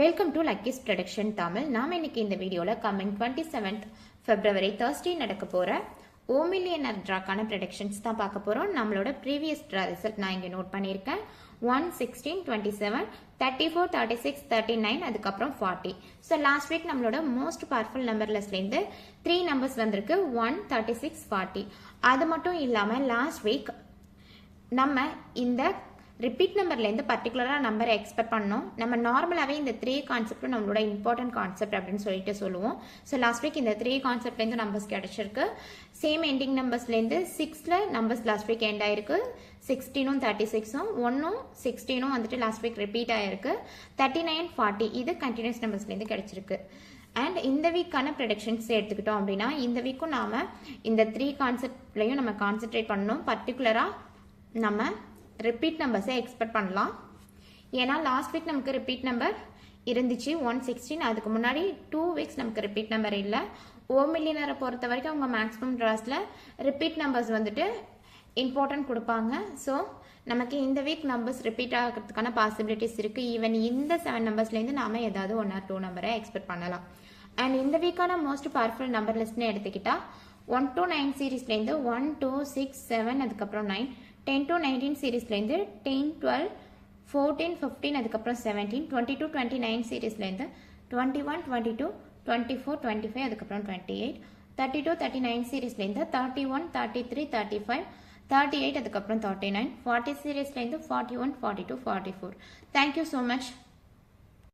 Welcome to Lucky's production Tamil. நாம இன்னைக்கு இந்த வீடியோல கமிங் 27th February Thursday நடக்க போற ஓ மில்லியனர் டிராக்கான ப்ரெடிக்ஷன்ஸ் தான் பார்க்க போறோம். நம்மளோட ப்ரீவியஸ் டிரா ரிசல்ட் நான் இங்க நோட் பண்ணியிருக்கேன். 1, 16, 27, 34, 36, 39, அதுக்கப்புறம் 40. ஸோ லாஸ்ட் வீக் நம்மளோட மோஸ்ட் பவர்ஃபுல் நம்பர் லிஸ்ட்லேருந்து 3 நம்பர்ஸ் வந்திருக்கு, 1, 36, 40. அது மட்டும் இல்லாமல் லாஸ்ட் வீக் நம்ம இந்த ரிப்பீட் நம்பர்லேருந்து பர்டிகுலராக நம்பரை எக்ஸ்பெக்ட் பண்ணோம். நம்ம நார்மலாகவே இந்த 3 கான்செப்டும் நம்மளோட இம்பார்ட்டன்ட் கான்செப்ட் அப்படின்னு சொல்லிட்டு சொல்லுவோம். ஸோ லாஸ்ட் வீக் இந்த 3 கான்செப்ட்லேருந்து நம்பர்ஸ் கிடைச்சிருக்கு. சேம் எண்டிங் நம்பர்ஸ்லேருந்து 6ல் நம்பர்ஸ் லாஸ்ட் வீக் எண்ட் ஆயிருக்கு. 16, 36, 1, 16 வந்துட்டு லாஸ்ட் வீக் ரிப்பீட் ஆயிருக்கு. 39, 40 இது கண்டினியூஸ் நம்பர்ஸ்லேருந்து கிடைச்சிருக்கு. அண்ட் இந்த வீக்கான ப்ரெடிக்ஷன்ஸ் எடுத்துக்கிட்டோம் அப்படின்னா இந்த வீக்கும் நாம் இந்த 3 கான்செப்ட்லையும் நம்ம கான்சென்ட்ரேட் பண்ணணும். பர்டிகுலராக நம்ம ரிப்பீட் நம்பர்ஸை எக்ஸ்பெக்ட் பண்ணலாம். ஏன்னா லாஸ்ட் வீக் நமக்கு ரிப்பீட் நம்பர் இருந்துச்சு 116. அதுக்கு முன்னாடி 2 வீக்ஸ் நமக்கு ரிப்பீட் நம்பர் இல்லை. ஓ மில்லியனரை பொறுத்த வரைக்கும் அவங்க மேக்ஸிமம் ட்ராஸில் ரிப்பீட் நம்பர்ஸ் வந்துட்டு இம்பார்ட்டன்ட் கொடுப்பாங்க. ஸோ நமக்கு இந்த வீக் நம்பர்ஸ் ரிப்பீட் ஆகிறதுக்கான பாசிபிலிட்டிஸ் இருக்குது. ஈவன் இந்த 7 நம்பர்ஸ்லேருந்து நாம் ஏதாவது 1 or 2 நம்பரை எக்ஸ்பெக்ட் பண்ணலாம். அண்ட் இந்த வீக்கான மோஸ்ட் பவர்ஃபுல் நம்பர் லிஸ்ட்னு எடுத்துக்கிட்டால் 1 to 9 சீரீஸ்லேருந்து 1, 2, 6, 7 அதுக்கப்புறம் 9, 10 to 19 சீரீஸ்லேருந்து 10, 12, 14, 15 அதுக்கப்புறம் 17, 22, 29 சீரீஸ்லேருந்து 21, 22, 24, 25 அதுக்கப்புறம் 28, 32, 39 சீரீஸ்லேருந்து 31, 33, 35, 38 அதுக்கப்புறம் 39, 40 சீரீஸ்லேருந்து 41, 42, 44. Thank you so much.